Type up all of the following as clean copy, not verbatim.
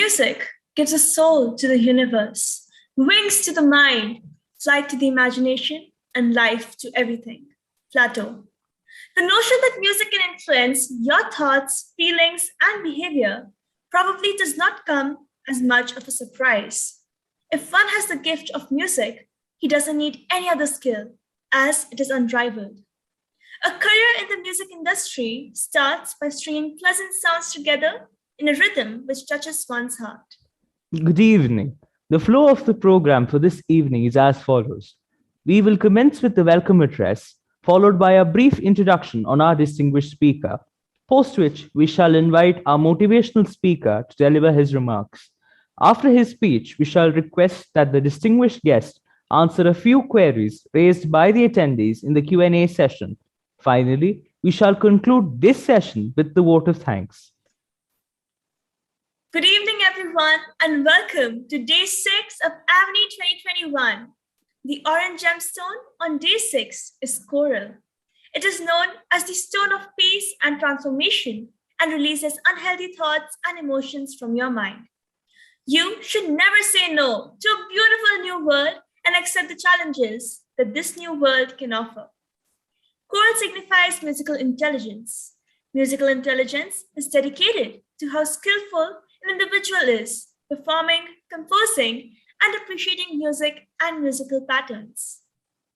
Music gives a soul to the universe, wings to the mind, flight to the imagination, and life to everything. Plato. The notion that music can influence your thoughts, feelings, and behavior probably does not come as much of a surprise. If one has the gift of music, he doesn't need any other skill, as it is unrivaled. A career in the music industry starts by stringing pleasant sounds together in a rhythm which touches one's heart. Good evening. The flow of the program for this evening is as follows. We will commence with the welcome address, followed by a brief introduction on our distinguished speaker, post which we shall invite our motivational speaker to deliver his remarks. After his speech, we shall request that the distinguished guest answer a few queries raised by the attendees in the Q&A session. Finally, we shall conclude this session with the vote of thanks. Good evening, everyone, and welcome to Day 6 of Avenue 2021. The orange gemstone on Day 6 is coral. It is known as the stone of peace and transformation and releases unhealthy thoughts and emotions from your mind. You should never say no to a beautiful new world and accept the challenges that this new world can offer. Coral signifies musical intelligence. Musical intelligence is dedicated to how skillful an individual is performing, composing, and appreciating music and musical patterns.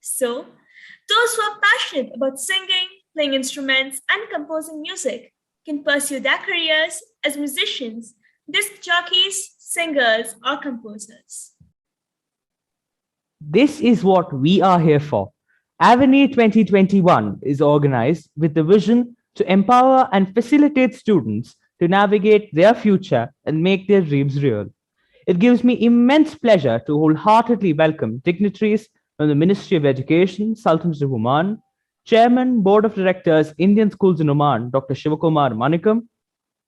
So, those who are passionate about singing, playing instruments, and composing music can pursue their careers as musicians, disc jockeys, singers, or composers. This is what we are here for. Avenue 2021 is organized with the vision to empower and facilitate students to navigate their future and make their dreams real. It gives me immense pleasure to wholeheartedly welcome dignitaries from the Ministry of Education, Sultanate of Oman, Chairman, Board of Directors, Indian Schools in Oman, Dr. Shivakumar Manikam,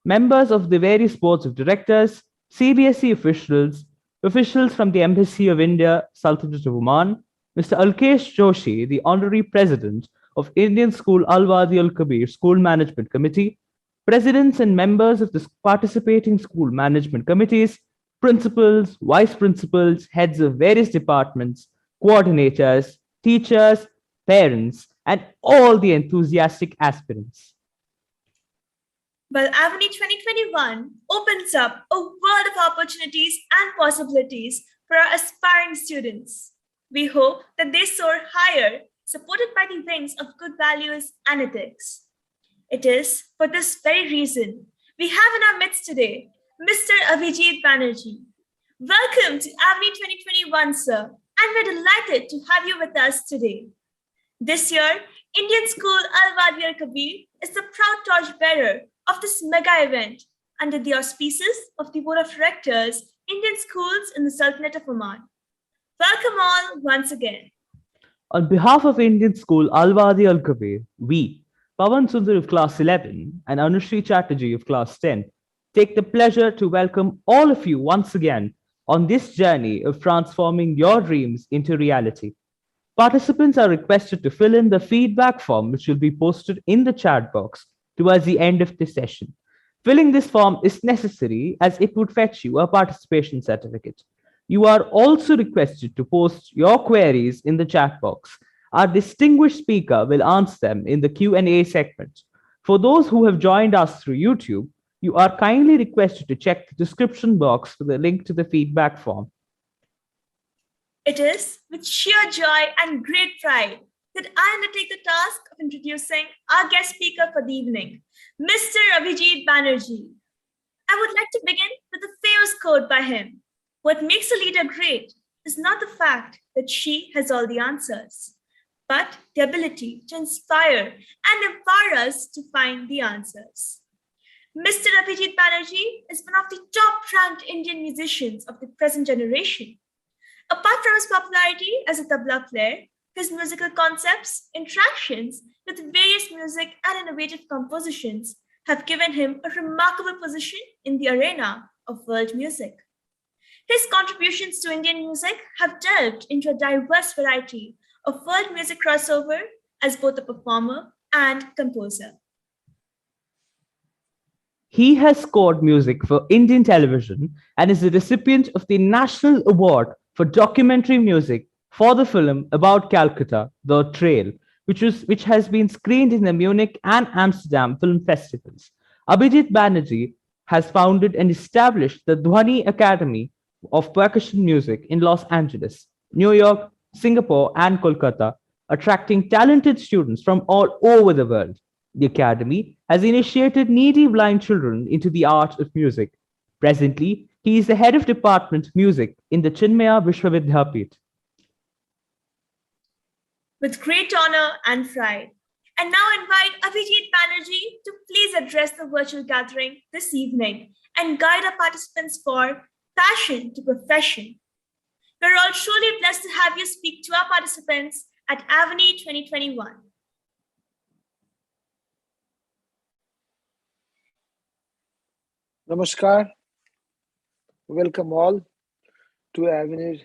members of the various boards of directors, CBSE officials from the Embassy of India, Sultanate of Oman, Mr. Alkesh Joshi, the Honorary President of Indian School Al-Wadi Al-Kabir School Management Committee, presidents and members of the participating school management committees, principals, vice principals, heads of various departments, coordinators, teachers, parents, and all the enthusiastic aspirants. Well, Avenue 2021 opens up a world of opportunities and possibilities for our aspiring students. We hope that they soar higher, supported by the wings of good values and ethics. It is for this very reason we have in our midst today Mr. Abhijit Banerjee. Welcome to Avenue 2021, sir, and we're delighted to have you with us today. This year, Indian School Al-Wadi Al-Kabir is the proud torchbearer of this mega event under the auspices of the Board of Directors, Indian Schools in the Sultanate of Oman. Welcome all once again. On behalf of Indian School Al-Wadi Al-Kabir, we, Pawan Sundar of Class 11 and Anushri Chatterjee of Class 10, take the pleasure to welcome all of you once again on this journey of transforming your dreams into reality. Participants are requested to fill in the feedback form which will be posted in the chat box towards the end of the session. Filling this form is necessary as it would fetch you a participation certificate. You are also requested to post your queries in the chat box. Our distinguished speaker will answer them in the Q&A segment. For those who have joined us through YouTube, you are kindly requested to check the description box for the link to the feedback form. It is with sheer joy and great pride that I undertake the task of introducing our guest speaker for the evening, Mr. Abhijit Banerjee. I would like to begin with a famous quote by him. What makes a leader great is not the fact that she has all the answers, but the ability to inspire and empower us to find the answers. Mr. Abhijit Banerjee is one of the top-ranked Indian musicians of the present generation. Apart from his popularity as a tabla player, his musical concepts, interactions with various music and innovative compositions have given him a remarkable position in the arena of world music. His contributions to Indian music have delved into a diverse variety of world music crossover as both a performer and composer. He has scored music for Indian television and is the recipient of the National Award for Documentary Music for the film about Calcutta, The Trail, which has been screened in the Munich and Amsterdam film festivals. Abhijit Banerjee has founded and established the Dhwani Academy of Percussion Music in Los Angeles, New York, Singapore, and Kolkata, attracting talented students from all over the world. The Academy has initiated needy blind children into the art of music. Presently, he is the head of Department Music in the Chinmaya Vishwavidyapit. With great honor and pride. And now invite Abhijit Banerjee to please address the virtual gathering this evening and guide our participants for passion to profession. We're all truly blessed to have you speak to our participants at Avenue 2021. Namaskar. Welcome all to Avenue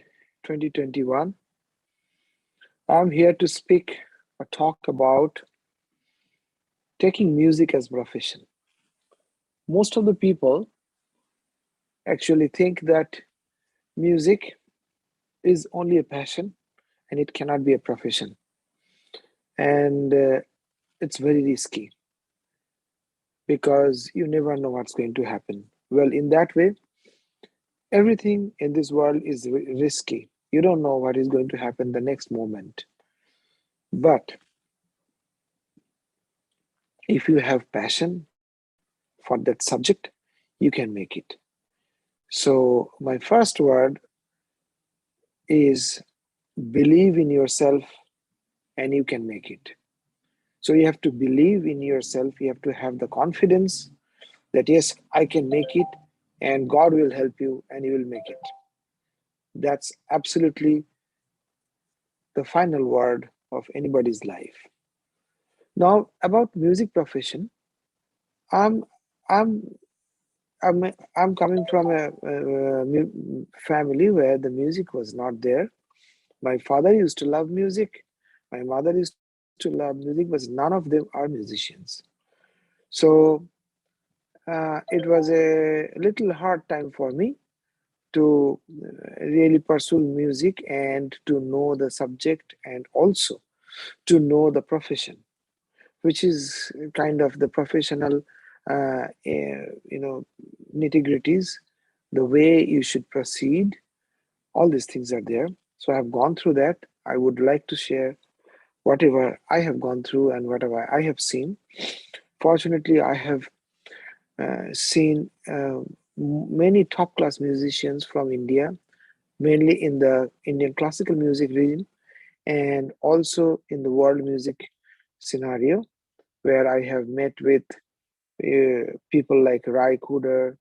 2021. I'm here to speak or talk about taking music as profession. Most of the people actually think that music is only a passion and it cannot be a profession. And it's very risky because you never know what's going to happen. Well, in that way, everything in this world is risky. You don't know what is going to happen the next moment. But if you have passion for that subject, you can make it. So, my first word is believe in yourself and you can make it. So, you have to believe in yourself, you have to have the confidence that yes, I can make it and God will help you and you will make it. That's absolutely the final word of anybody's life. Now, about music profession, I'm I'm I'm coming from a family where the music was not there. My father used to love music. My mother used to love music, but none of them are musicians. So it was a little hard time for me to really pursue music and to know the subject and also to know the profession, which is kind of the professional, nitty-gritties, the way you should proceed. All these things are there. So I have gone through that. I would like to share whatever I have gone through and whatever I have seen. Fortunately, I have seen many top-class musicians from India, mainly in the Indian classical music region and also in the world music scenario, where I have met with people like Rai Kuder,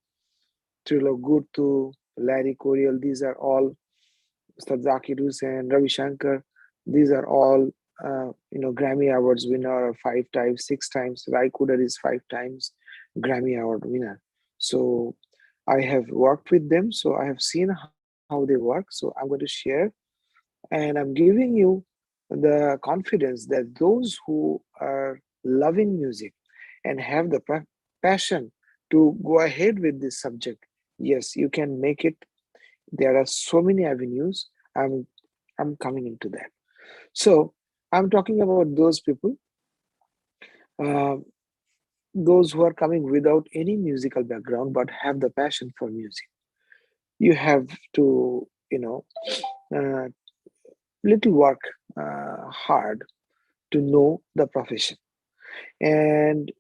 Trilo Gurtu, Larry Coriel. These are all Ustad Zakir Hussain, Ravi Shankar. These are all Grammy Awards winner 5 times, 6 times. Rai Kuder is 5 times Grammy Award winner. So I have worked with them. So I have seen how they work. So I'm going to share, and I'm giving you the confidence that those who are loving music and have the passion to go ahead with this subject, yes, you can make it. There are so many avenues. I'm coming into that. So I'm talking about those people, uh, those who are coming without any musical background but have the passion for music. You have to, uh, little work hard to know the profession. And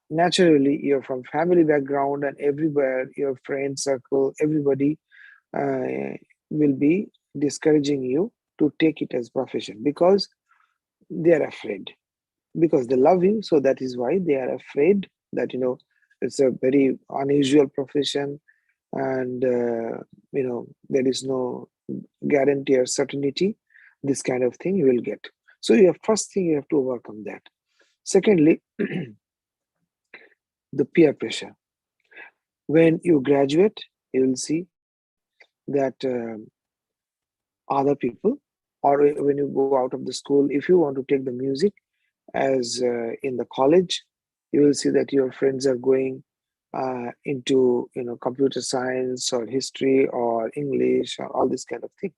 naturally, you're from family background and everywhere, your friend circle, everybody uh, will be discouraging you to take it as profession because they are afraid, because they love you. So that is why they are afraid that it's a very unusual profession, and there is no guarantee or certainty this kind of thing you will get. So you have, first thing, you have to overcome that. Secondly, the peer pressure. When you graduate, you will see that other people, or when you go out of the school, if you want to take the music as in the college, you will see that your friends are going into computer science or history or English or all this kind of thing.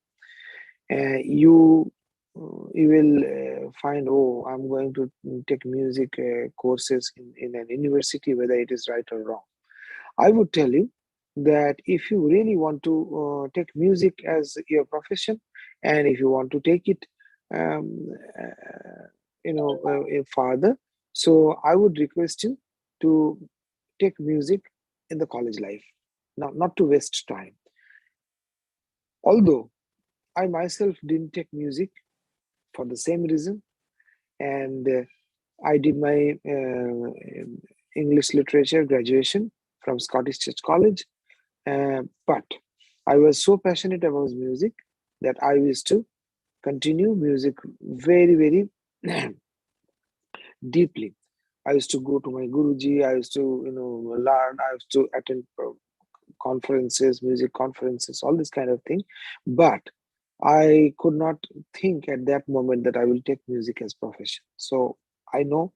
You will find, oh, I'm going to take music courses in an university, whether it is right or wrong. I would tell you that if you really want to take music as your profession, and if you want to take it um, farther, so I would request you to take music in the college life, not to waste time. Although I myself didn't take music for the same reason, and I did my English literature graduation from Scottish Church College. But I was so passionate about music that I used to continue music very, very deeply. I used to go to my Guruji. I used to, learn. I used to attend conferences, music conferences, all this kind of thing. But I could not think at that moment that I will take music as profession. So I know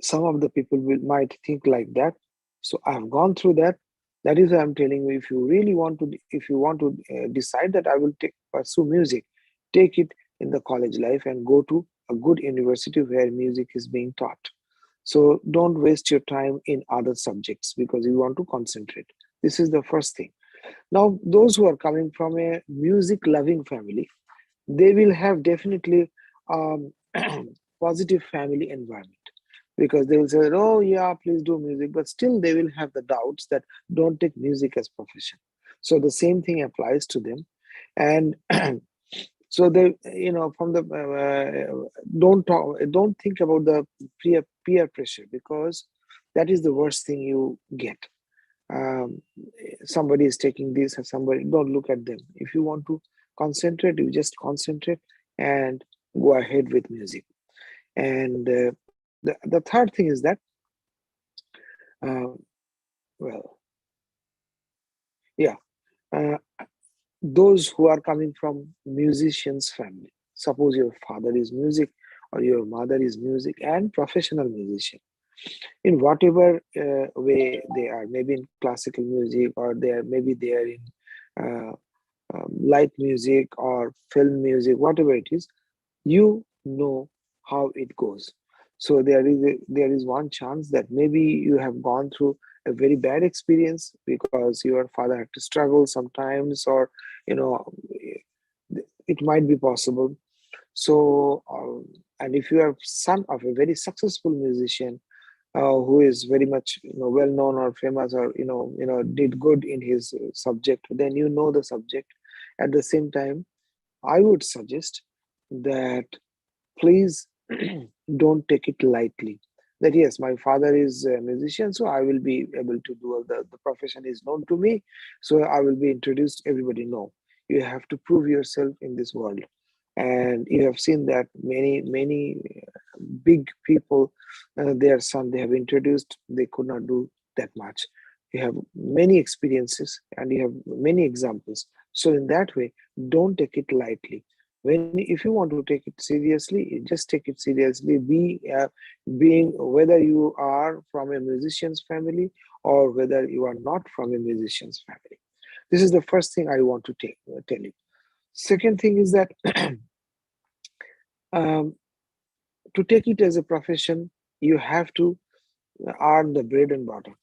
some of the people might think like that. So I have gone through that. That is why I'm telling you, if you really want to, if you want to decide that I will pursue music, take it in the college life and go to a good university where music is being taught. So don't waste your time in other subjects because you want to concentrate. This is the first thing. Now, those who are coming from a music loving family, they will have definitely um, positive family environment, because they will say, oh yeah, please do music, but still they will have the doubts that don't take music as profession. So the same thing applies to them. And so they, from the don't think about the peer pressure, because that is the worst thing you get. um, Somebody is taking this and somebody, don't look at them. If you want to concentrate, you just concentrate and go ahead with music. And the third thing is that uh, well, yeah, uh, those who are coming from musicians family, suppose your father is music or your mother is music and professional musician, in whatever way they are, maybe in classical music, or they are in uh, light music or film music, whatever it is, you know how it goes. So there is one chance that maybe you have gone through a very bad experience because your father had to struggle sometimes, or you know it might be possible. So and if you are son of a very successful musician who is very much well known or famous, or did good in his subject, then you know the subject. At the same time, I would suggest that please don't take it lightly. That yes, my father is a musician, so I will be able to do the profession is known to me, so I will be introduced, everybody. No, you have to prove yourself in this world. And you have seen that many big people, their son, they have introduced, they could not do that much. You have many experiences and you have many examples. So in that way, don't take it lightly. When if you want to take it seriously, just take it seriously. Being whether you are from a musician's family or whether you are not from a musician's family. This is the first thing I want to tell you. Second thing is that um, to take it as a profession, you have to earn the bread and butter.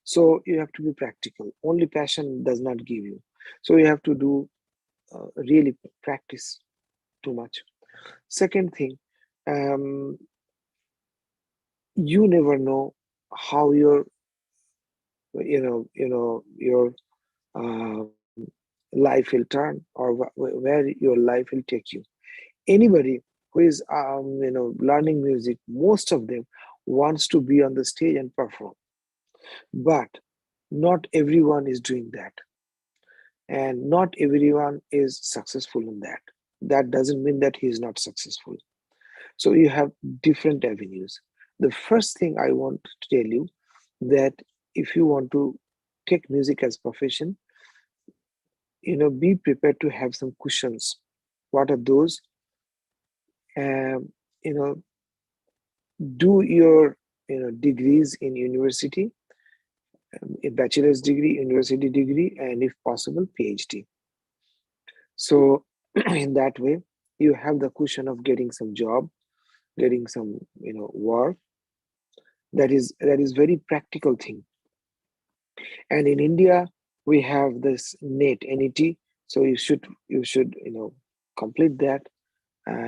So you have to be practical. Only passion does not give you. So you have to do really practice too much. Second thing, um, you never know how your um, life will turn, or where your life will take you. Anybody who is learning music, most of them wants to be on the stage and perform, but not everyone is doing that, and not everyone is successful in that. That doesn't mean that he is not successful. So you have different avenues. The first thing I want to tell you, that if you want to take music as profession, be prepared to have some cushions. What are those? um, you know do your degrees in university, a bachelor's degree, university degree, and if possible, PhD. So in that way, you have the cushion of getting some job, getting some work. That is very practical thing. And in India, we have this NET. So you should complete that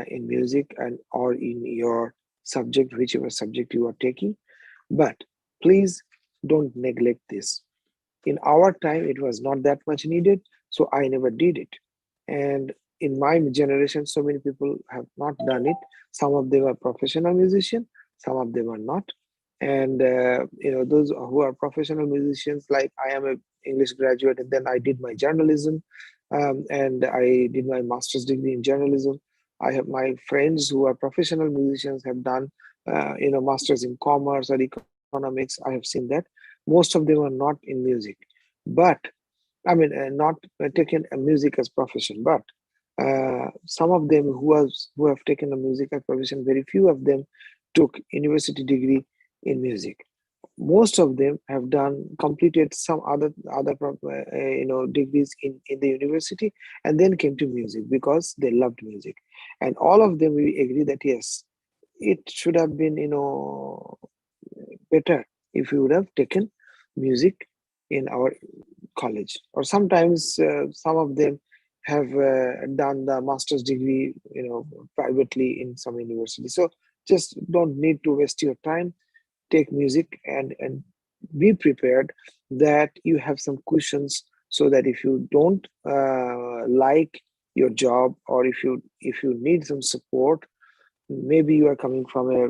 in music and or in your subject, whichever subject you are taking. But please don't neglect this. In our time, it was not that much needed, so I never did it. And in my generation, so many people have not done it. Some of them are professional musicians, some of them are not. And those who are professional musicians, like I am a English graduate, and then I did my journalism, and I did my master's degree in journalism. I have my friends who are professional musicians have done masters in commerce or economics. I have seen that. Most of them are not in music, but I mean, not taken a music as profession, but some of them who have taken a music as profession, very few of them took university degree in music. Most of them have done completed some degrees in the university, and then came to music because they loved music. And all of them, we agree that yes, it should have been better if we would have taken music in our college. Or sometimes some of them have done the master's degree privately in some university. So just don't need to waste your time. Take music and be prepared that you have some cushions, so that if you don't like your job, or if you need some support, maybe you are coming from a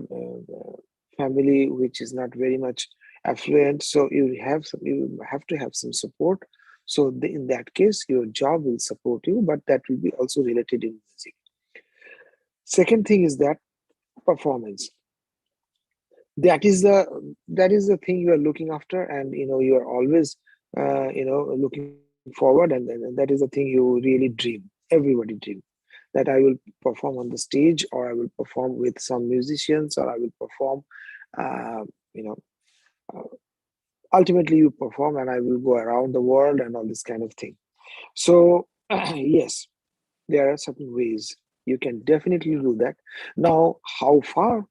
family which is not very much affluent, so you have to have some support. So in that case, your job will support you, but that will be also related in music. Second thing is that performance. That is the thing you are looking after, and you are always looking forward, and that is the thing you really dream. Everybody dream that I will perform on the stage, or I will perform with some musicians, or I will perform uh, you know ultimately you perform, and I will go around the world and all this kind of thing. So yes, there are certain ways you can definitely do that. Now, how far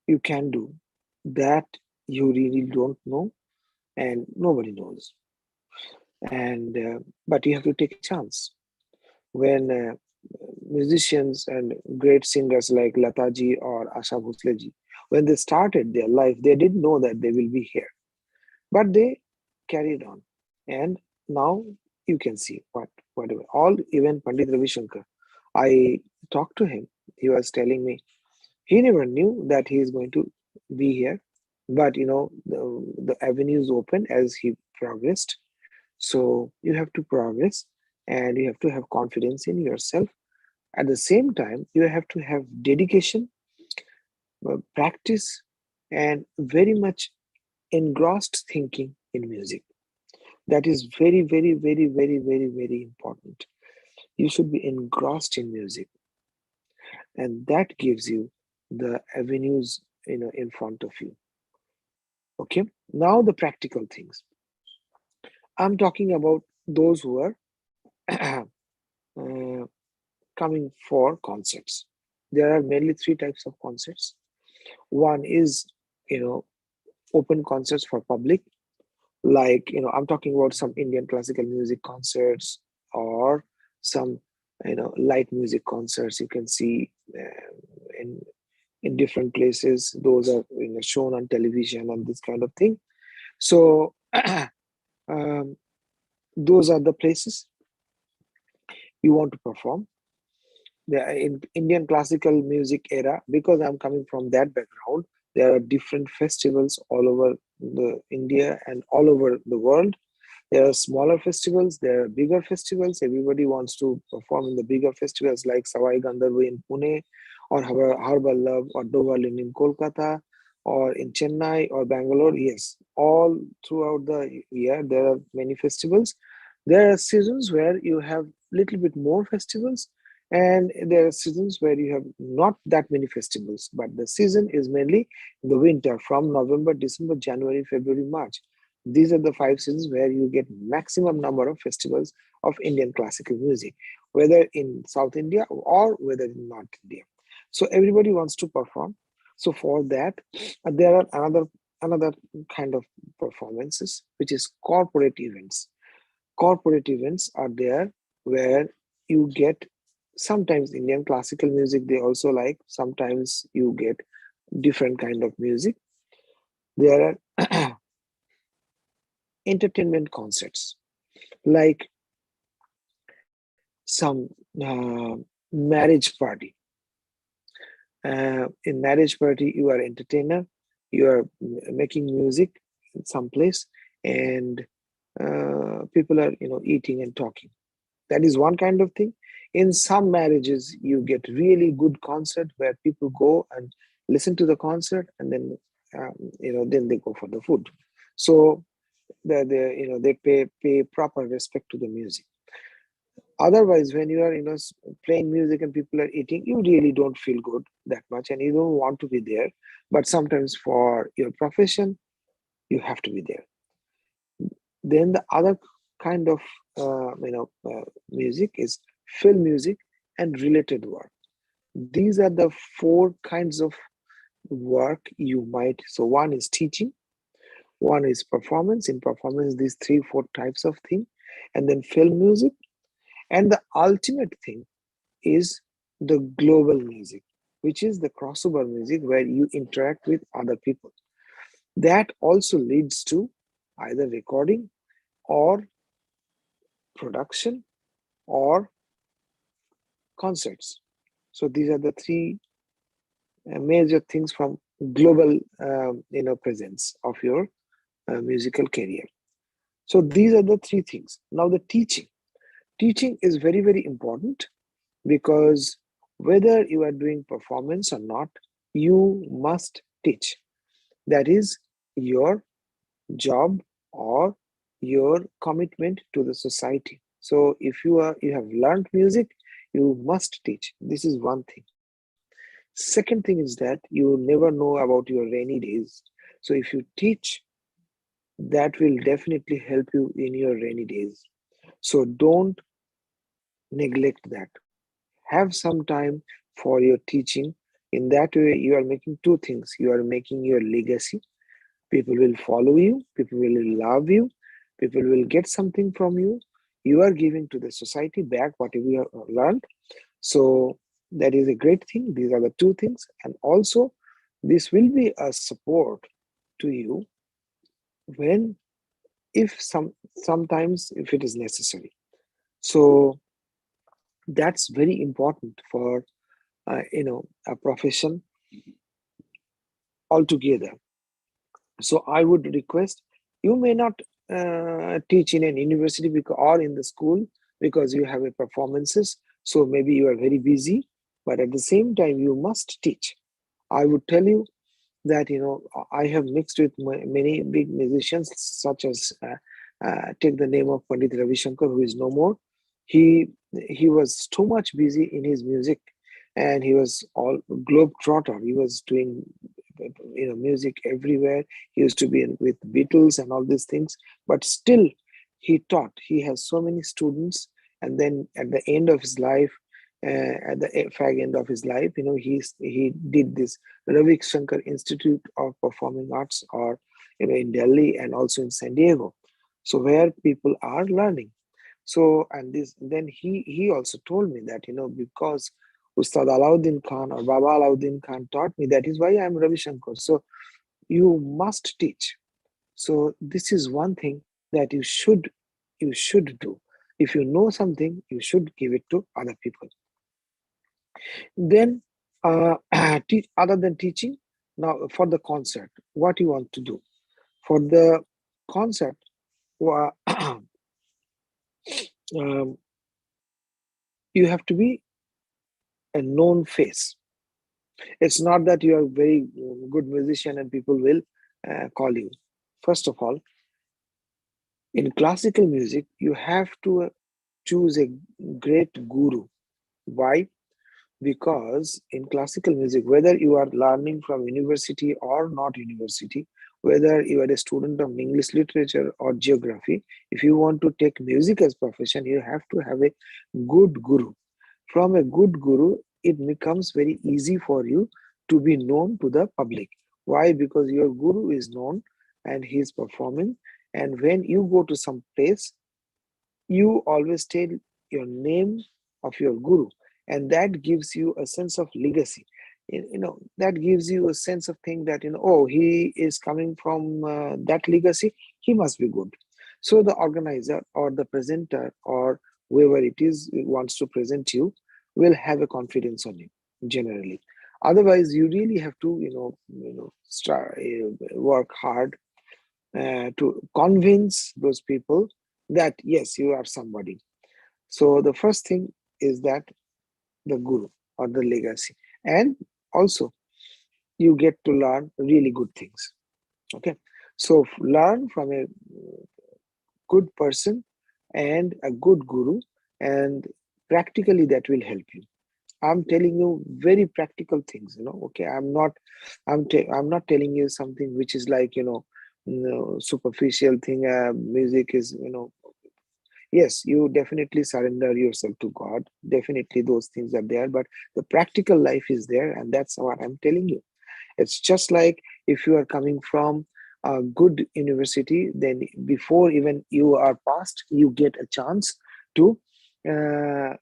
you can do that, you really don't know, and nobody knows. And but you have to take a chance. When musicians and great singers like Lataji or Asha Bhosleji, when they started their life, they didn't know that they will be here, but they carried on. And now you can see whatever. All, even Pandit Ravi Shankar, I talked to him. He was telling me he never knew that he is going to be here, but the avenues open as he progressed. So you have to progress, and you have to have confidence in yourself. At the same time, you have to have dedication, practice, and very much engrossed thinking in music. That is very, very, very, very, very, very important. You should be engrossed in music, and that gives you the avenues in front of you. Okay. Now the practical things. I'm talking about those who are uh, coming for concerts. There are mainly three types of concerts. One is, you know, open concerts for public, like, I'm talking about some Indian classical music concerts, or some, light music concerts you can see in different places. Those are, shown on television and this kind of thing. So, um, those are the places you want to perform. In Indian classical music era, because I'm coming from that background, there are different festivals all over the India and all over the world. There are smaller festivals, there are bigger festivals. Everybody wants to perform in the bigger festivals like Savai Gandharva in Pune, or Har Vallabh or Dovalin in Kolkata, or in Chennai or Bangalore. Yes, all throughout the year there are many festivals. There are seasons where you have little bit more festivals, and there are seasons where you have not that many festivals. But the season is mainly in the winter, from November, December, January, February, March. These are the 5 seasons where you get maximum number of festivals of Indian classical music, whether in South India or whether in North India. So everybody wants to perform. So for that, there are another kind of performances, which is corporate events. Corporate events are there where you get sometimes Indian classical music they also like, sometimes you get different kind of music. There are entertainment concerts like some marriage party. In marriage party, you are entertainer, you are making music in some place, and people are eating and talking. That is one kind of thing. In some marriages, you get really good concert where people go and listen to the concert, and then then they go for the food. So they pay proper respect to the music. Otherwise, when you are playing music and people are eating, you really don't feel good that much, and you don't want to be there. But sometimes for your profession, you have to be there. Then the other kind of music is film music and related work. These are the 4 kinds of work you might. So one is teaching, one is performance. In performance, these 3 4 types of thing, and then film music, and the ultimate thing is the global music, which is the crossover music where you interact with other people. That also leads to either recording or production or concerts. So these are the 3 major things from global presence of your musical career. So these are the 3 things. Now the teaching is very, very important, because whether you are doing performance or not, you must teach. That is your job or your commitment to the society. So if you have learned music, you must teach. This is one thing. Second thing is that you never know about your rainy days. So if you teach, that will definitely help you in your rainy days. So don't neglect that. Have some time for your teaching. In that way, you are making 2 things. You are making your legacy. People will follow you, people will love you, people will get something from you. You are giving to the society back whatever you have learned. So that is a great thing. These are the 2 things. And also, this will be a support to you when, if sometimes if it is necessary. So that's very important for a profession altogether. So I would request, you may not teach in an university or in the school, because you have a performances. So maybe you are very busy, but at the same time you must teach. I would tell you that I have mixed with many big musicians, such as take the name of Pandit Ravi Shankar, who is no more. He was too much busy in his music, and he was all globe trotter. He was doing music everywhere. He used to be with Beatles and all these things, but still he taught. He has so many students, and then at the end of his life, at the fag end of his life, he did this Ravi Shankar Institute of Performing Arts, or in Delhi and also in San Diego, so where people are learning. So, and this, then he also told me that because Ustad Alauddin Khan or Baba Alauddin Khan taught me, that is why I am Ravi Shankar. So you must teach. So this is one thing that you should do. If you know something, you should give it to other people. Then other than teaching, now for the concert, what you want to do for the concert, um, you have to be a known face. It's not that you are a very good musician and people will call you. First of all, in classical music, you have to choose a great guru. Why? Because in classical music, whether you are learning from university or not university, whether you are a student of English literature or geography, if you want to take music as profession, you have to have a good guru. From a good guru, it becomes very easy for you to be known to the public. Why? Because your guru is known and he is performing. And when you go to some place, you always tell your name of your guru, and that gives you a sense of legacy. That gives you a sense of thing that, oh, he is coming from that legacy, he must be good. So the organizer or the presenter or whoever it is who wants to present you will have a confidence on you generally. Otherwise, you really have to work hard to convince those people that yes, you are somebody. So the first thing is that the guru or the legacy, and also you get to learn really good things. Okay, so learn from a good person and a good guru, and practically that will help you. I'm telling you very practical things, okay. I'm not telling you something which is like, superficial thing. Music is, yes, you definitely surrender yourself to God. Definitely those things are there, but the practical life is there, and that's what I'm telling you. It's just like if you are coming from a good university, then before even you are passed, you get a chance to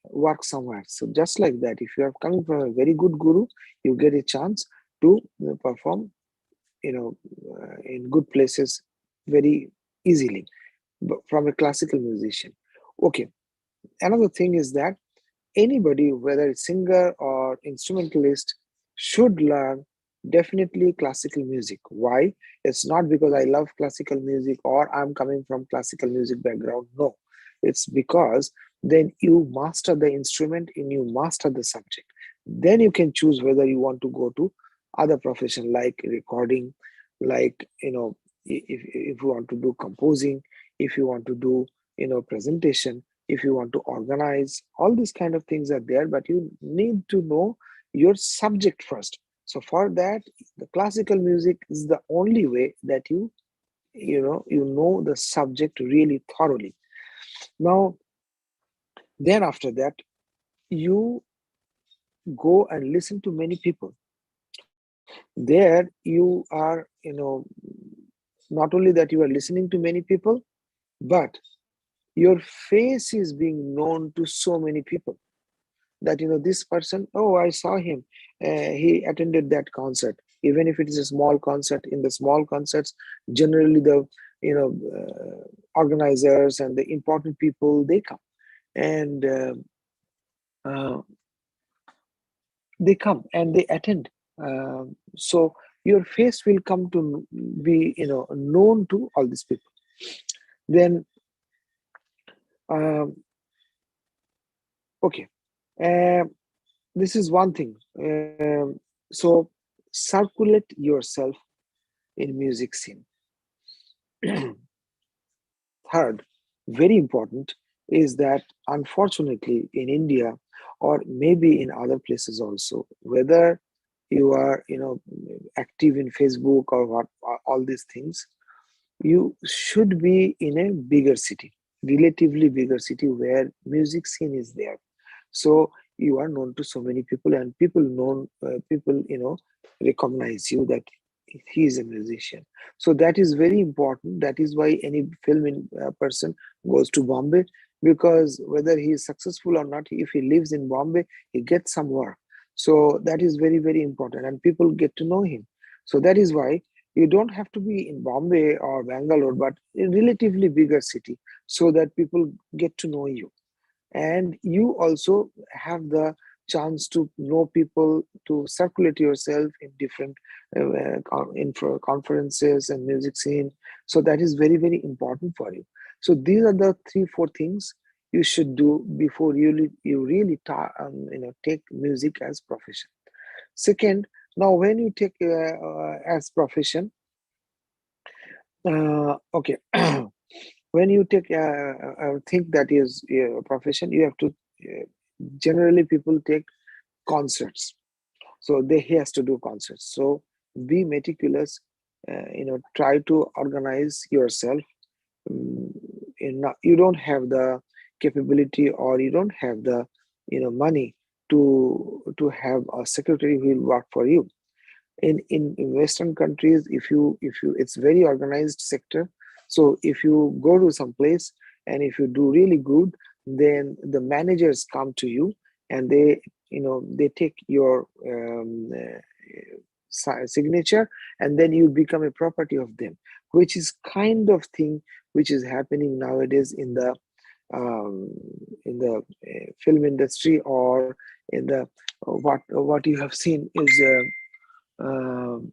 work somewhere. So just like that, if you are coming from a very good guru, you get a chance to perform, in good places very easily from a classical musician. Okay, another thing is that anybody, whether it's singer or instrumentalist, should learn definitely classical music. Why? It's not because I love classical music or I'm coming from classical music background. No, it's because then you master the instrument and you master the subject. Then you can choose whether you want to go to other profession like recording, like, if you want to do composing, if you want to do, presentation, if you want to organize, all these kind of things are there, but you need to know your subject first. So for that, the classical music is the only way that you know the subject really thoroughly. Now, then after that, you go and listen to many people. There you are, not only that you are listening to many people, but your face is being known to so many people, that this person, oh, I saw him, he attended that concert. Even if it is a small concert, in the small concerts, generally the organizers and the important people, they come, and uh, they come and they attend. So your face will come to be known to all these people. Then um, okay, uh, this is one thing. So circulate yourself in music scene. Third, very important, is that unfortunately in India, or maybe in other places also, whether you are active in Facebook or what, all these things, you should be in a bigger city, relatively bigger city, where music scene is there. So you are known to so many people, and people recognize you that he is a musician. So that is very important. That is why any person goes to Bombay, because whether he is successful or not, if he lives in Bombay, he gets some work. So that is very, very important, and people get to know him. So that is why you don't have to be in Bombay or Bangalore, but in relatively bigger city, so that people get to know you, and you also have the chance to know people, to circulate yourself in different conferences and music scene. So that is very, very important for you. So these are the 3 4 things you should do before you really take music as profession. Second, now when you take as profession, okay, when you take think that is a profession, you have to generally people take concerts. So he has to do concerts. So be meticulous, try to organize yourself. You don't have the capability, or you don't have the money to have a secretary who will work for you. In Western countries, if you it's very organized sector. So if you go to some place and if you do really good, then the managers come to you, and they take your signature, and then you become a property of them, which is kind of thing which is happening nowadays um, in the film industry, or in the what you have seen is um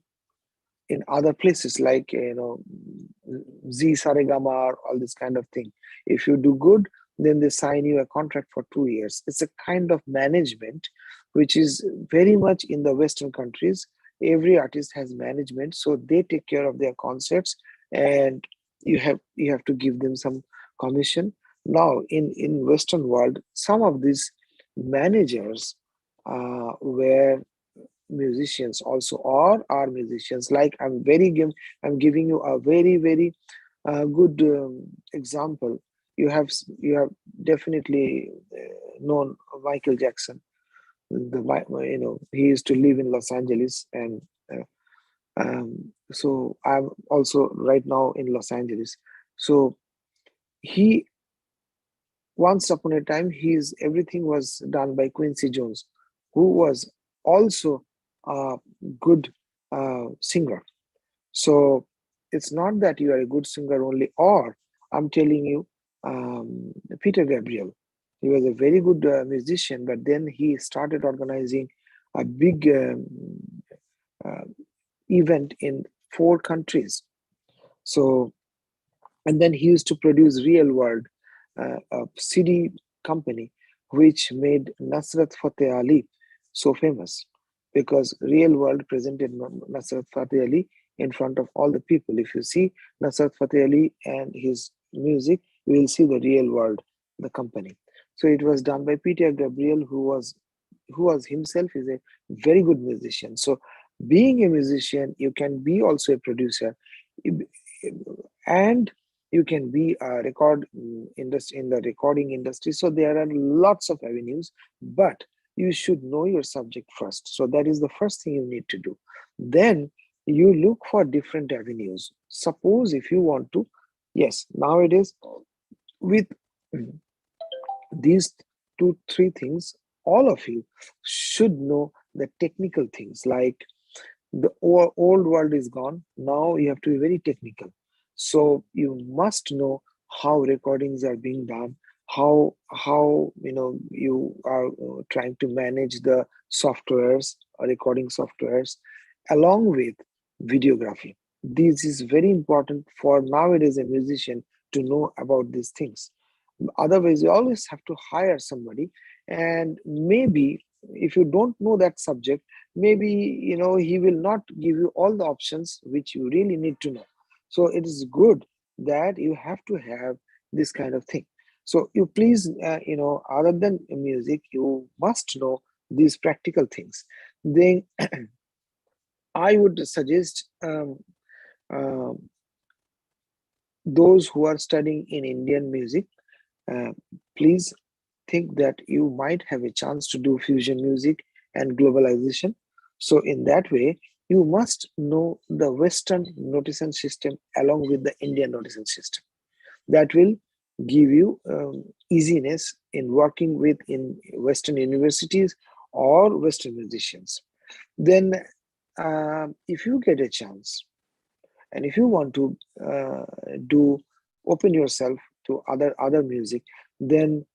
in other places, like Z Saregama, or all this kind of thing. If you do good, then they sign you a contract for 2 years. It's a kind of management which is very much in the Western countries. Every artist has management, so they take care of their concerts, and you have to give them some commission. Now in Western world, some of these managers were musicians also, or are musicians. Like I'm giving you a very good example. You have definitely known Michael Jackson. He used to live in Los Angeles, and so I'm also right now in Los Angeles. So he once upon a time, his everything was done by Quincy Jones, who was also a good singer. So it's not that you are a good singer only, or I'm telling you, Peter Gabriel, he was a very good musician, but then he started organizing a big uh, event in 4 countries. So, and then he used to produce Real World, a CD company, which made Nasrat Fateh Ali so famous, because Real World presented Nasrat Fateh Ali in front of all the people. If you see Nasrat Fateh Ali and his music, you will see the Real World, the company. So it was done by Peter Gabriel, who was himself is a very good musician. So being a musician, you can be also a producer, and you can be a record industry in the recording industry. So there are lots of avenues, but you should know your subject first. So that is the first thing you need to do. Then you look for different avenues. Suppose if you want to, yes, nowadays with these 2 3 things, all of you should know the technical things. Like the old world is gone, now you have to be very technical. So you must know how recordings are being done, how you are trying to manage the softwares, recording softwares, along with videography. This is very important for nowadays a musician to know about these things. Otherwise, you always have to hire somebody, and maybe if you don't know that subject, maybe he will not give you all the options which you really need to know. So it is good that you have to have this kind of thing. So you please, other than music, you must know these practical things. Then I would suggest uh, those who are studying in Indian music, uh, please think that you might have a chance to do fusion music and globalization. So, in that way, you must know the Western notation system along with the Indian notation system. That will give you easiness in working with in Western universities or Western musicians. Then, if you get a chance, and if you want to do open yourself to other music, then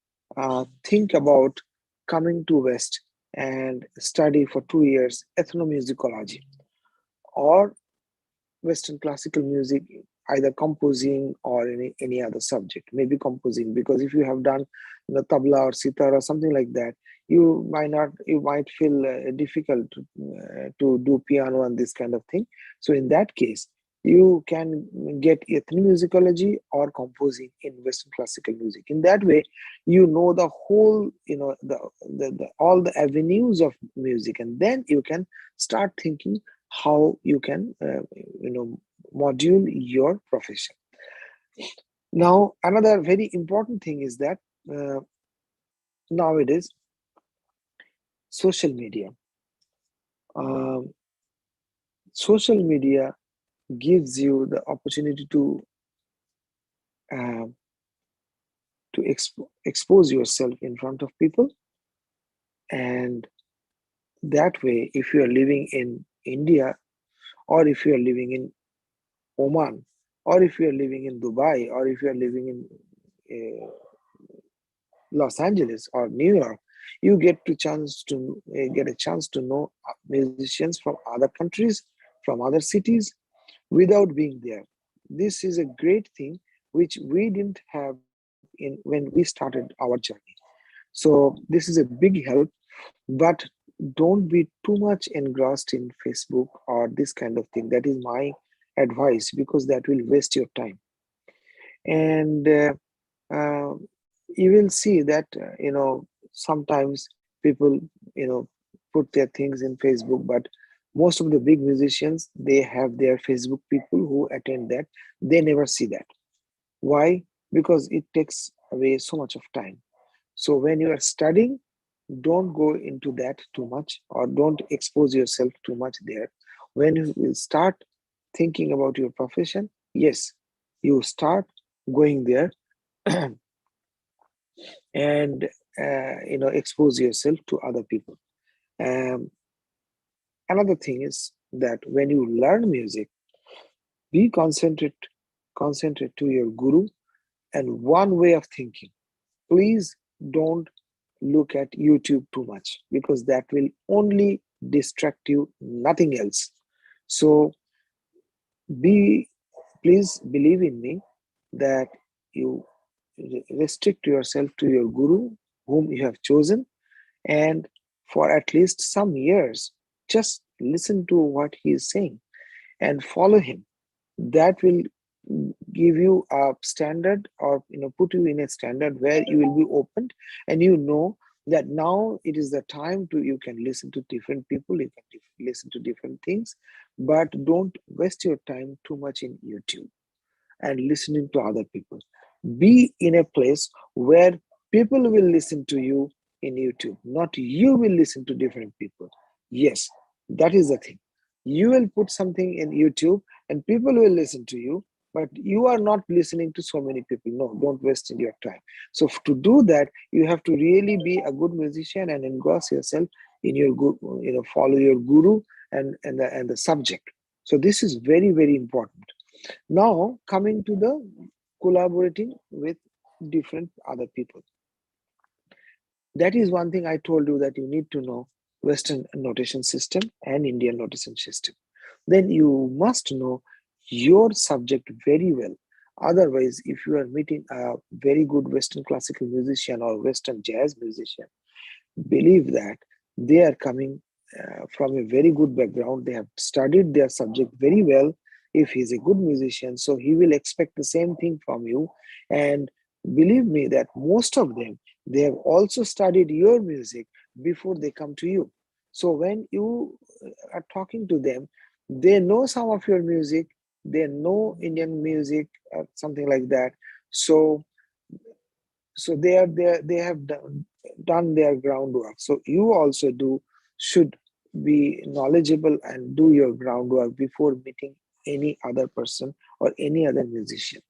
think about coming to West and study for 2 years ethnomusicology or Western classical music, either composing or any other subject, maybe composing, because if you have done tabla or sitar or something like that, you might feel difficult to do piano and this kind of thing. So in that case, you can get ethnomusicology or composing in Western classical music. In that way, you know the whole, the all the avenues of music, and then you can start thinking how you can module your profession. Now, another very important thing is that nowadays social media. Um, Social media gives you the opportunity uh, to expose yourself in front of people, and that way, if you are living in India, or if you are living in Oman, or if you are living in Dubai, or if you are living in Los Angeles or New York, you get a chance to know musicians from other countries, from other cities, without being there. This is a great thing which we didn't have in when we started our journey. So this is a big help, but don't be too much engrossed in Facebook or this kind of thing. That is my advice, because that will waste your time. And uh, you will see that sometimes people put their things in Facebook, but most of the big musicians, they have their Facebook people who attend that. They never see that. Why? Because it takes away so much of time. So when you are studying, don't go into that too much, or don't expose yourself too much there. When you will start thinking about your profession, yes, you start going there and expose yourself to other people. um, Another thing is that when you learn music, be concentrate to your guru and one way of thinking. Please don't look at YouTube too much, because that will only distract you, nothing else. So be please believe in me that you restrict yourself to your guru whom you have chosen, and for at least some years, just listen to what he is saying and follow him. That will give you a standard, or put you in a standard where you will be opened, and that now it is the time to you can listen to different people, you can listen to different things, but don't waste your time too much in YouTube and listening to other people. Be in a place where people will listen to you in YouTube, not you will listen to different people. Yes, that is the thing. You will put something in YouTube and people will listen to you, but you are not listening to so many people. No, don't waste your time. So to do that, you have to really be a good musician and engross yourself in your follow your guru and the subject. So this is very, very important. Now, coming to the collaborating with different other people. That is one thing I told you, that you need to know Western notation system and Indian notation system. Then you must know your subject very well. Otherwise, if you are meeting a very good Western classical musician or Western jazz musician, believe that they are coming from a very good background. They have studied their subject very well. If he's a good musician, so he will expect the same thing from you. And believe me that most of them, they have also studied your music before they come to you. So when you are talking to them, they know some of your music, they know Indian music, something like that. So they have done their groundwork. So you also should be knowledgeable and do your groundwork before meeting any other person or any other musician.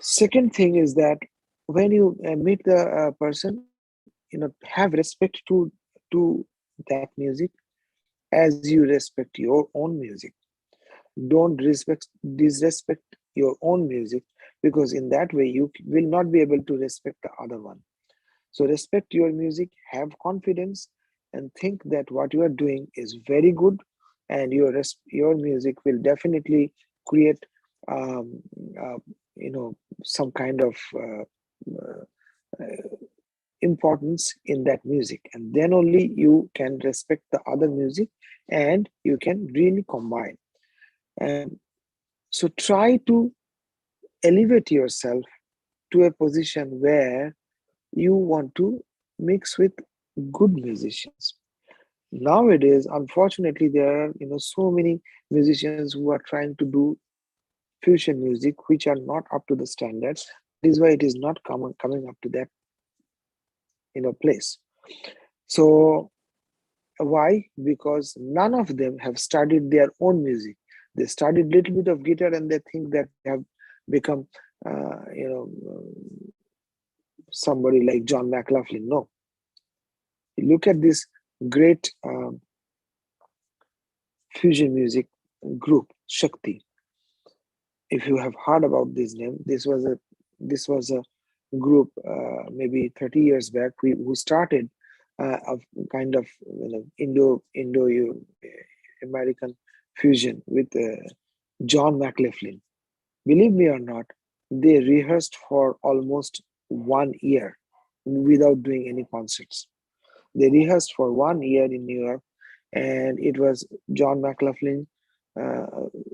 Second thing is that when you meet the person, have respect to that music as you respect your own music. Don't disrespect your own music, because in that way you will not be able to respect the other one. So respect your music, have confidence, and think that what you are doing is very good, and your music will definitely create um, uh, some kind of importance in that music, and then only you can respect the other music, and you can really combine. And so try to elevate yourself to a position where you want to mix with good musicians. Nowadays, unfortunately, there are so many musicians who are trying to do fusion music which are not up to the standards. That is why it is not coming up to that place. So why? Because none of them have studied their own music. They studied little bit of guitar and they think that they have become somebody like John McLaughlin. No, you look at this great fusion music group Shakti. If you have heard about this name, this was a group maybe 30 years back who started a kind of Indo American fusion with John McLaughlin. Believe me or not, they rehearsed for almost 1 year without doing any concerts. They rehearsed for 1 year in New York, and it was John McLaughlin, uh,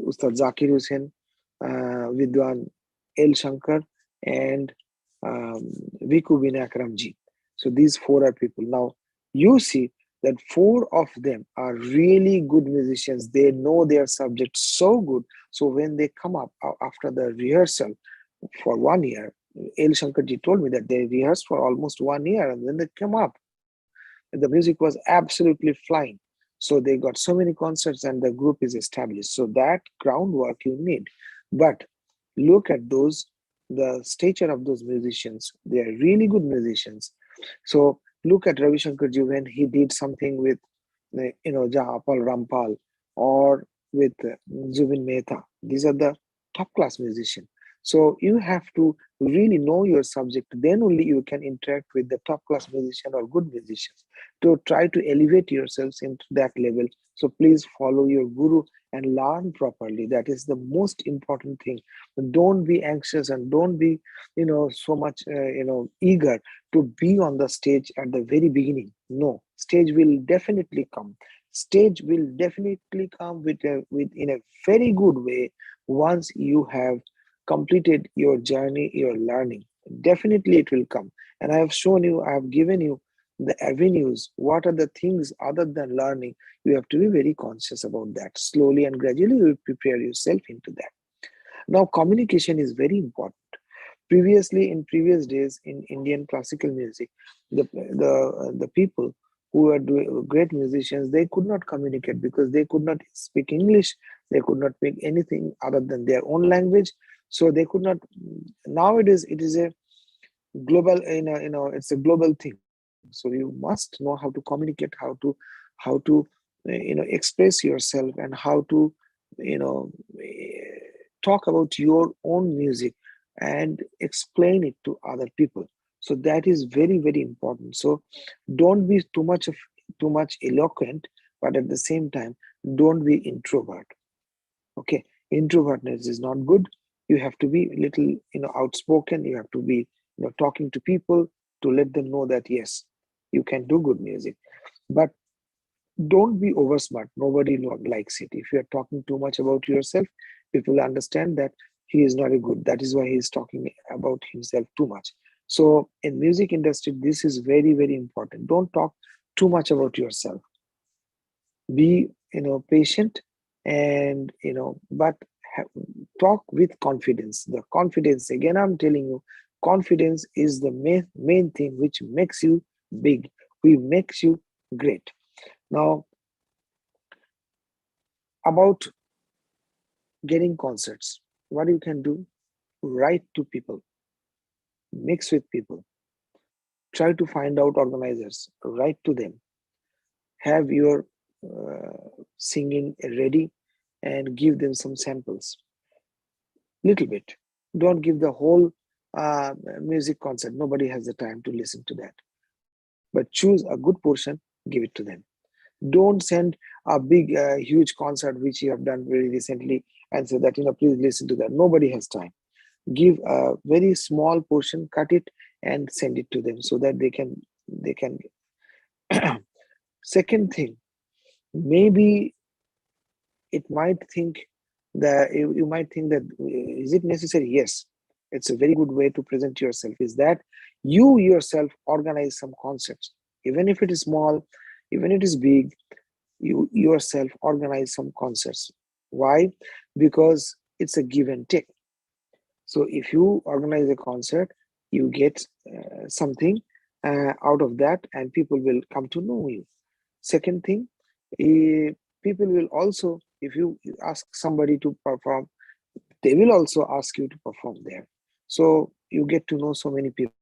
Ustad Zakir Hussain, Vidwan L. Shankar, and um, Viku Binakramji. So these four are people. Now you see that four of them are really good musicians. They know their subject so good. So when they come up after the rehearsal for 1 year, L. Shankarji told me that they rehearsed for almost 1 year, and when they came up, the music was absolutely flying. So they got so many concerts and the group is established. So that groundwork you need. But look at the stature of those musicians. They are really good musicians. So look at Ravi Shankarji when he did something with Jahapal Rampal or with Zubin Mehta. These are the top class musicians. So you have to really know your subject. Then only you can interact with the top class musician or good musicians to try to elevate yourselves into that level. So please follow your guru and learn properly. That is the most important thing. Don't be anxious and don't be so much eager to be on the stage at the very beginning. No, stage will definitely come. Stage will definitely come with in a very good way once you have completed your journey, your learning. Definitely it will come. And I have shown you, I have given you the avenues. What are the things other than learning? You have to be very conscious about that. Slowly and gradually you will prepare yourself into that. Now, communication is very important. Previously, in previous days in Indian classical music, the people who were doing great musicians, they could not communicate because they could not speak English. They could not speak anything other than their own language. So they could not. Nowadays, it is a global, it's a global thing. So you must know how to communicate, how to express yourself, and how to you know talk about your own music and explain it to other people. So that is very, very important. So don't be too much eloquent, but at the same time don't be introvert. Okay, introvertness is not good. You have to be little outspoken. You have to be talking to people to let them know that yes, you can do good music. But don't be over smart. Nobody likes it. If you're talking too much about yourself, people understand that he is not a good. That is why he is talking about himself too much. So in music industry, this is very, very important. Don't talk too much about yourself. Be patient, and but ha- talk with confidence. The confidence, again, I'm telling you, confidence is the main thing which makes you big, which makes you great. Now, about getting concerts, what you can do: write to people, mix with people, try to find out organizers, write to them, have your singing ready, and give them some samples, little bit. Don't give the whole music concert. Nobody has the time to listen to that. But choose a good portion, give it to them. Don't send a big, huge concert which you have done very recently and say that please listen to that. Nobody has time. Give a very small portion, cut it, and send it to them so that they can. Second thing, maybe it might think that you might think that is it necessary? Yes, it's a very good way to present yourself. Is that you yourself organize some concerts, even if it is small, even it is big, you yourself organize some concerts. Why? Because it's a give and take. So if you organize a concert, you get something out of that, and people will come to know you. Second thing, people will also, if you ask somebody to perform, they will also ask you to perform there. So you get to know so many people.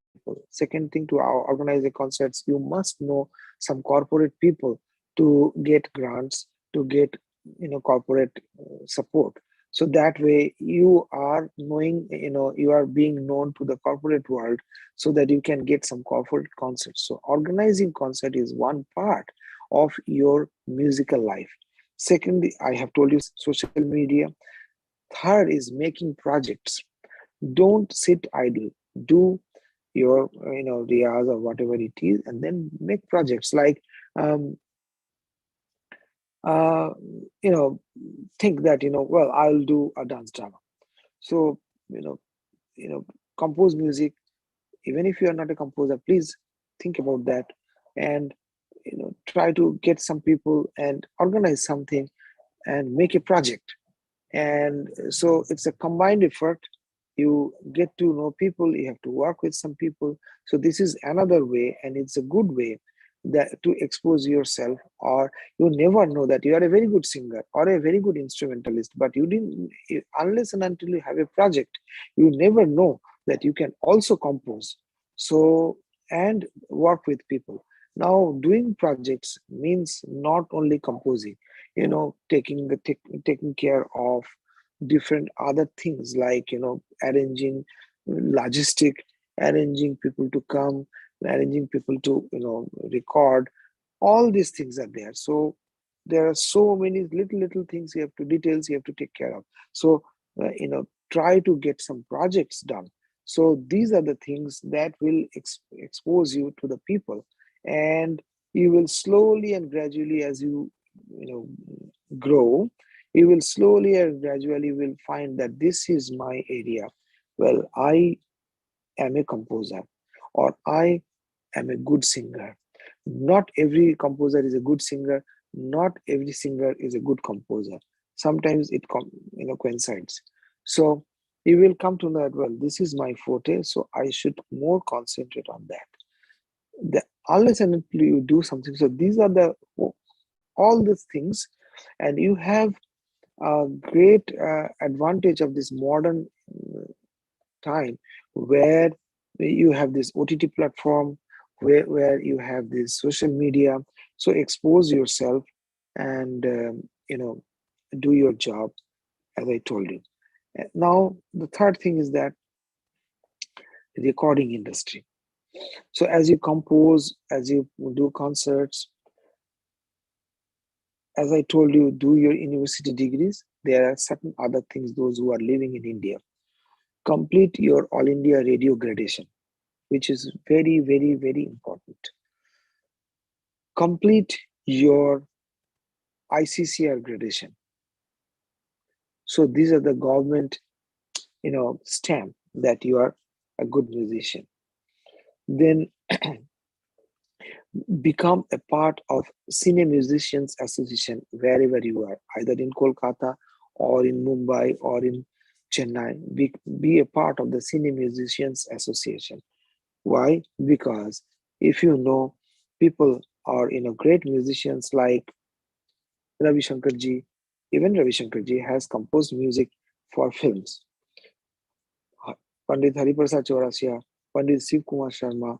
Second thing, to organize the concerts, you must know some corporate people to get grants, to get corporate support. So that way you are knowing, you are being known to the corporate world, so that you can get some corporate concerts. So organizing concert is one part of your musical life. Secondly, I have told you social media. Third is making projects. Don't sit idle. Do your riyaz or whatever it is, and then make projects like um, uh, you know think that well, I'll do a dance drama. So you know you know compose music. Even if you are not a composer, please think about that, and try to get some people and organize something and make a project. And so it's a combined effort. You get to know people, you have to work with some people. So this is another way, and it's a good way that to expose yourself. Or you never know that you are a very good singer or a very good instrumentalist, but you didn't, unless and until you have a project, you never know that you can also compose. So, and work with people. Now doing projects means not only composing, taking care of different other things, like arranging logistic, arranging people to come, arranging people to record. All these things are there. So there are so many little things, you have to details you have to take care of. So try to get some projects done. So these are the things that will expose you to the people, and you will slowly and gradually, as you know grow, you will slowly and gradually will find that this is my area. Well, I am a composer, or I am a good singer. Not every composer is a good singer. Not every singer is a good composer. Sometimes it coincides. So you will come to know that, well, this is my forte, so I should more concentrate on that. Unless and until you do something. So these are all these things, and you have a great advantage of this modern time, where you have this OTT platform, where you have this social media. So expose yourself, and do your job, as I told you. Now the third thing is that recording industry. So as you compose, as you do concerts, as I told you, do your university degrees. There are certain other things, those who are living in India, complete your All India radio gradation, which is very, very, very important. Complete your ICCR gradation. So these are the government, stamp that you are a good musician. Then become a part of Cine Musicians Association wherever you are, either in Kolkata or in Mumbai or in Chennai. Be a part of the Cine Musicians Association. Why? Because if you know people are great musicians like Ravi Shankar ji, even Ravi Shankar ji has composed music for films. Pandit Hariprasad Chaurasia, Pandit Shiv Kumar Sharma,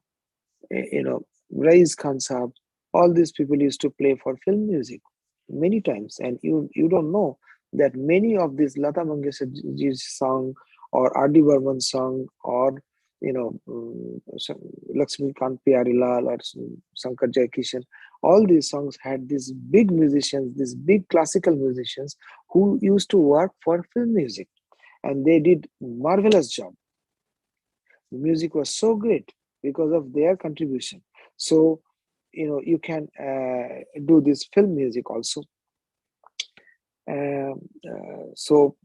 Raiz Khan Saab, all these people used to play for film music many times, and you don't know that many of these Lata Mangeshkar ji's song, or R.D. Burman's song, or Lakshmi Kant Lal, or Shankar Jai Kishan, all these songs had these big musicians, these big classical musicians who used to work for film music, and they did marvelous job. The music was so great because of their contribution. So you can do this film music also. So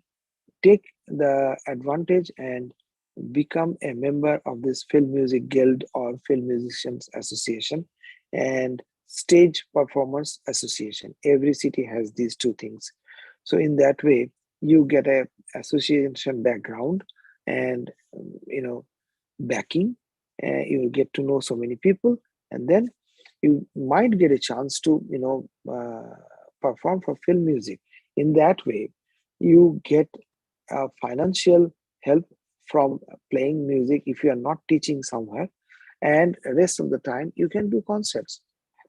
take the advantage and become a member of this film music guild or film musicians association, and Stage Performers Association. Every city has these two things. So in that way, you get a association background and backing. You will get to know so many people, and then you might get a chance to perform for film music. In that way, you get financial help from playing music if you are not teaching somewhere, and rest of the time you can do concerts.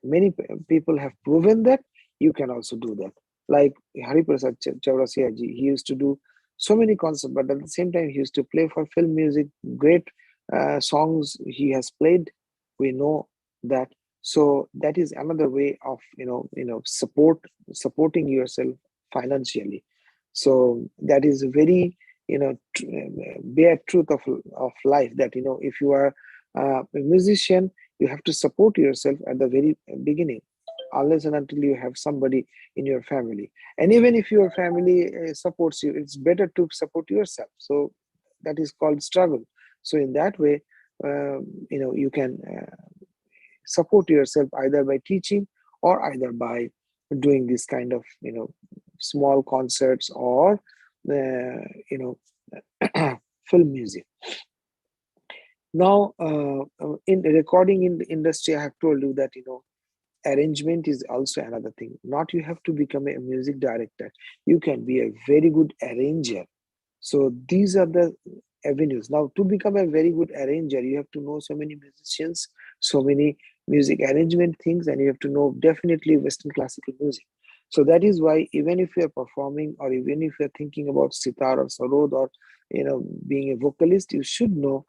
Many people have proven that you can also do that. Like Hariprasad Chaurasia ji, he used to do so many concerts, but at the same time he used to play for film music. Great songs he has played. We know that. So that is another way of supporting yourself financially. So that is a very bare truth of life, that if you are a musician, you have to support yourself at the very beginning, unless and until you have somebody in your family. And even if your family supports you, it's better to support yourself. So that is called struggle. So in that way, you can support yourself either by teaching or either by doing this kind of small concerts or film music. Now, in the recording in the industry, I have told you that arrangement is also another thing. Not you have to become a music director. You can be a very good arranger. So these are the avenues. Now, to become a very good arranger, you have to know so many musicians, so many music arrangement things, and you have to know definitely Western classical music. So that is why even if you're performing, or even if you're thinking about sitar or sarod, or being a vocalist, you should know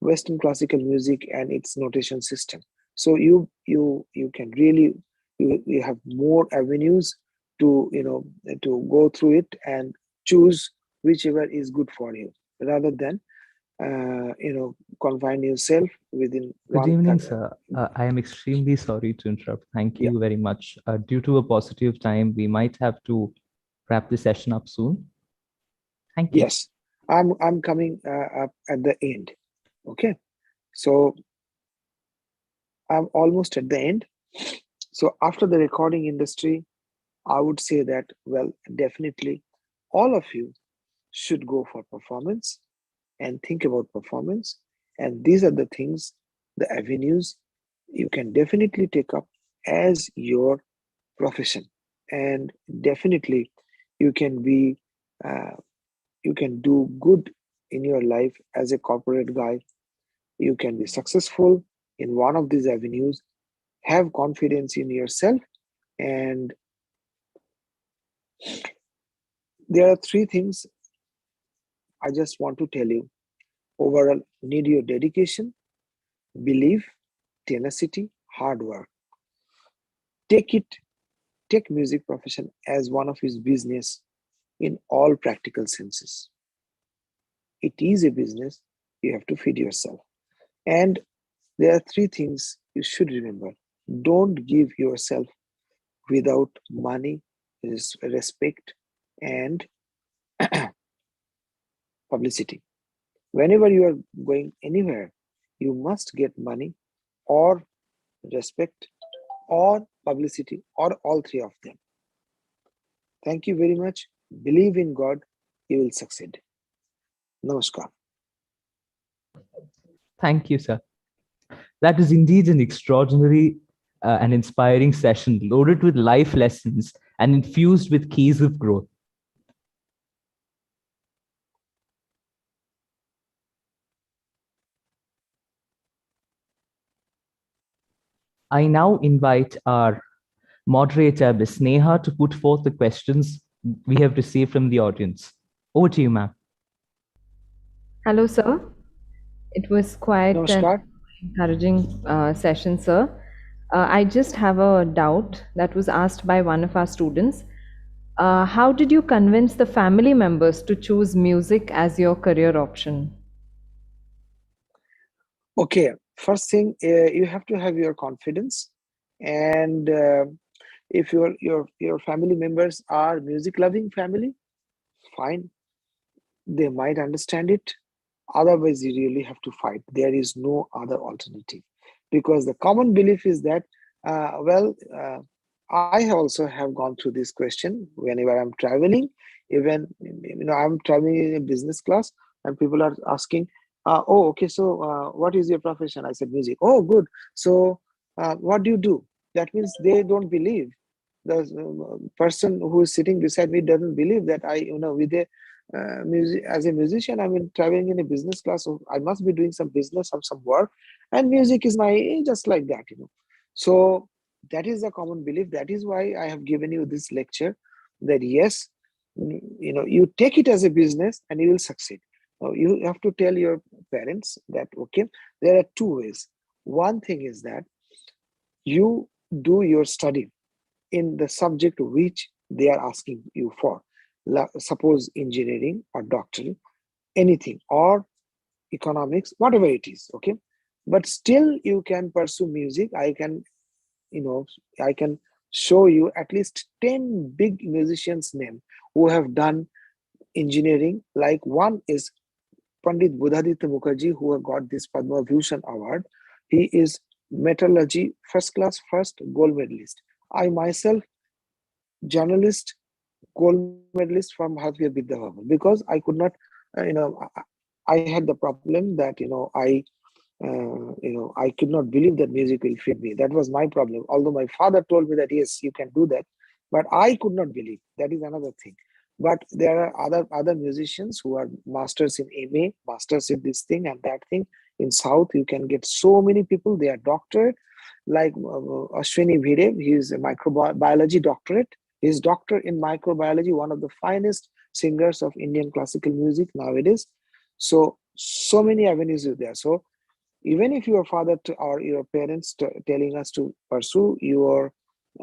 Western classical music and its notation system. So you can really, you have more avenues to to go through it and choose whichever is good for you, rather than confine yourself within Good one evening, sir. I am extremely sorry to interrupt. Thank yeah. you very much. Due to a positive time, we might have to wrap the session up soon. Thank you. Yes, I'm coming up at the end. Okay, so I'm almost at the end. So after the recording industry, I would say that, well, definitely all of you should go for performance and think about performance. And these are the things, the avenues you can definitely take up as your profession. And definitely you can be, uh, you can do good in your life as a corporate guy. You can be successful in one of these avenues. Have confidence in yourself. And there are three things I just want to tell you. Overall, need your dedication, belief, tenacity, hard work. Take it, take music profession as one of his business in all practical senses. It is a business. You have to feed yourself. And there are three things you should remember. Don't give yourself without money, respect, and publicity. Whenever you are going anywhere, you must get money or respect or publicity or all three of them. Thank you very much. Believe in God, you will succeed. Namaskar. Thank you, sir. That is indeed an extraordinary and inspiring session, loaded with life lessons and infused with keys of growth. I now invite our moderator, Ms. Neha, to put forth the questions we have received from the audience. Over to you, ma'am. Hello, sir. It was quite an Namaskar. encouraging session, sir. I just have a doubt that was asked by one of our students. How did you convince the family members to choose music as your career option? Okay, first thing, you have to have your confidence, and if your family members are music loving family, fine, they might understand it. Otherwise, you really have to fight. There is no other alternative, because the common belief is that Well, I also have gone through this question whenever I'm traveling. Even I'm traveling in a business class, and people are asking, "Oh, okay. So, what is your profession?" I said, "Music." "Oh, good. So, what do you do?" That means they don't believe. The person who is sitting beside me doesn't believe that with a music as a musician, I'm traveling in a business class, so I must be doing some business or some work, and music is my just like that. So that is the common belief. That is why I have given you this lecture, that yes, you take it as a business and you will succeed. Now you have to tell your parents that, okay, there are two ways. One thing is that you do your study in the subject which they are asking you for. Suppose engineering or doctoral, anything, or economics, whatever it is, okay? But still you can pursue music. You know, I can show you at least 10 big musicians' name who have done engineering. Like one is Pandit Budhaditya Mukherjee, who have got this Padma Bhushan award. He is metallurgy first class, first gold medalist. I myself, journalist, gold medalist from Bharatiya Vidya Bhavan, because I could not, I had the problem that I could not believe that music will feed me. That was my problem. Although my father told me that yes, you can do that, but I could not believe. That is another thing. But there are other musicians who are masters in MA, masters in this thing and that thing. In South, you can get so many people. They are doctorate, like Ashwini Bhide. He is a microbiology doctorate. He is doctor in microbiology, one of the finest singers of Indian classical music nowadays. So many avenues are there. So even if your father or your parents telling us to pursue your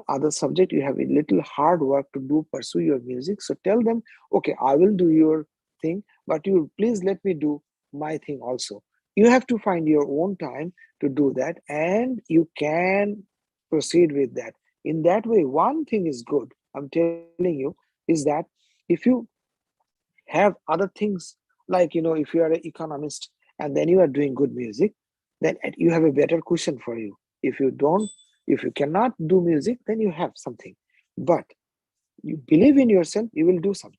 other subject, you have a little hard work to do, pursue your music. So tell them, okay, I will do your thing, but you please let me do my thing also. You have to find your own time to do that, and you can proceed with that. In that way, one thing is good, I'm telling you, is that if you have other things, like if you are an economist and then you are doing good music, then you have a better cushion for you. If you cannot do music, then you have something. But you believe in yourself, you will do something.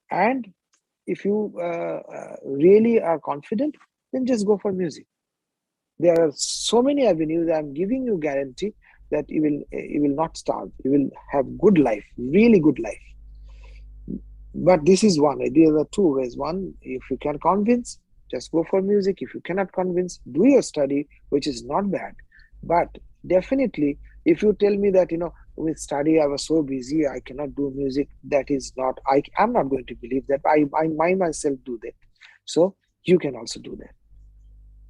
And if you really are confident, then just go for music. There are so many avenues. I'm giving you guarantee that you will not starve. You will have good life, really good life. But this is one. There are two ways. One, if you can convince, just go for music. If you cannot convince, do your study, which is not bad. But definitely, if you tell me that with study I was so busy I cannot do music, that is not. I'm not going to believe that. I myself do that. So you can also do that.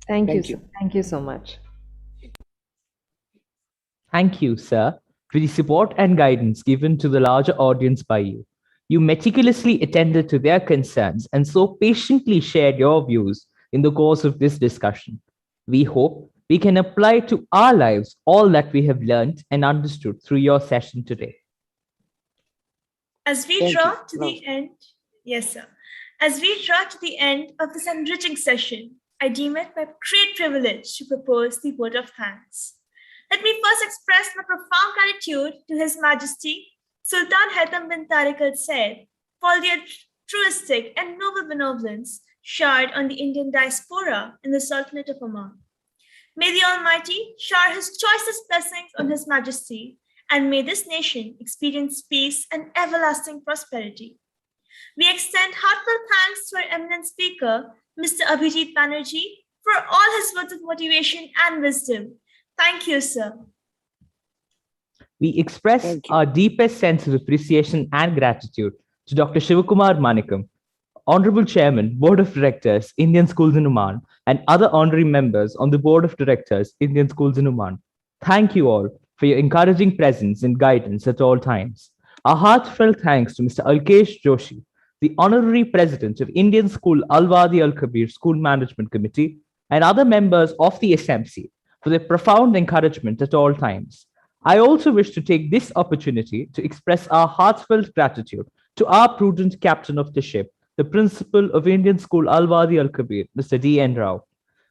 Thank you, Thank sir. you. Thank you so much. Thank you, sir, for the support and guidance given to the larger audience by you. You meticulously attended to their concerns and so patiently shared your views in the course of this discussion. We hope we can apply to our lives all that we have learned and understood through your session today. As we Thank you. draw to No. the end, yes, sir. As we draw to the end of this enriching session, I deem it my great privilege to propose the word of thanks. Let me first express my profound gratitude to His Majesty Sultan Haitham bin Tariq Al Said for the altruistic and noble benevolence showered on the Indian diaspora in the Sultanate of Oman. May the Almighty shower His choicest blessings on His Majesty, and may this nation experience peace and everlasting prosperity. We extend heartfelt thanks to our eminent speaker, Mr. Abhijit Banerjee, for all his words of motivation and wisdom. Thank you, sir. We express Thank you. our deepest sense of appreciation and gratitude to Dr. Shivakumar Manikam, Honorable Chairman, Board of Directors, Indian Schools in Oman, and other honorary members on the Board of Directors, Indian Schools in Oman. Thank you all for your encouraging presence and guidance at all times. Our heartfelt thanks to Mr. Alkesh Joshi, the Honorary President of Indian School Al-Wadi Al-Kabir School Management Committee, and other members of the SMC for their profound encouragement at all times. I also wish to take this opportunity to express our heartfelt gratitude to our prudent captain of the ship, the principal of Indian School Al-Wadi Al-Kabir, Mr. D.N. Rao,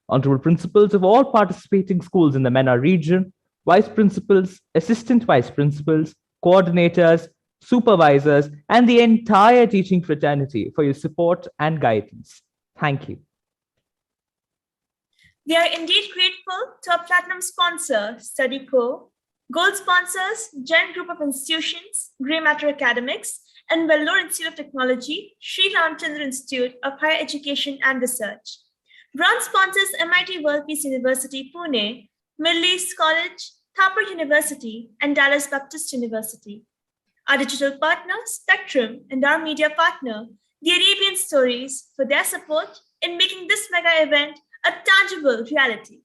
honorable principals of all participating schools in the MENA region, vice principals, assistant vice principals, coordinators, supervisors, and the entire teaching fraternity for your support and guidance. Thank you. We are indeed grateful to our platinum sponsor, StudyCo, gold sponsors, Gen Group of Institutions, Grey Matter Academics, and Vellore Institute of Technology, Sri Ramchandra Institute of Higher Education and Research. Bronze sponsors MIT World Peace University, Pune, Middle East College, Thapar University, and Dallas Baptist University. Our digital partner, Spectrum, and our media partner, The Arabian Stories, for their support in making this mega event a tangible reality.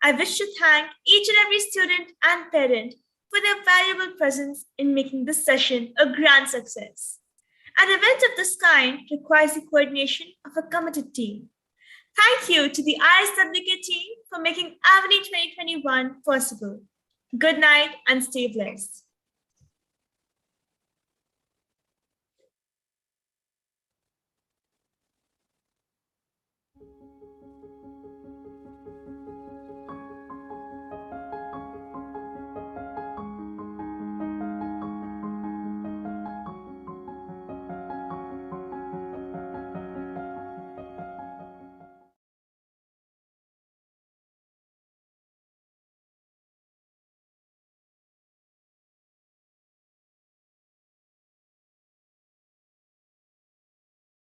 I wish to thank each and every student and parent for their valuable presence in making this session a grand success. An event of this kind requires the coordination of a committed team. Thank you to the ISWK team for making Avani 2021 possible. Good night and stay blessed.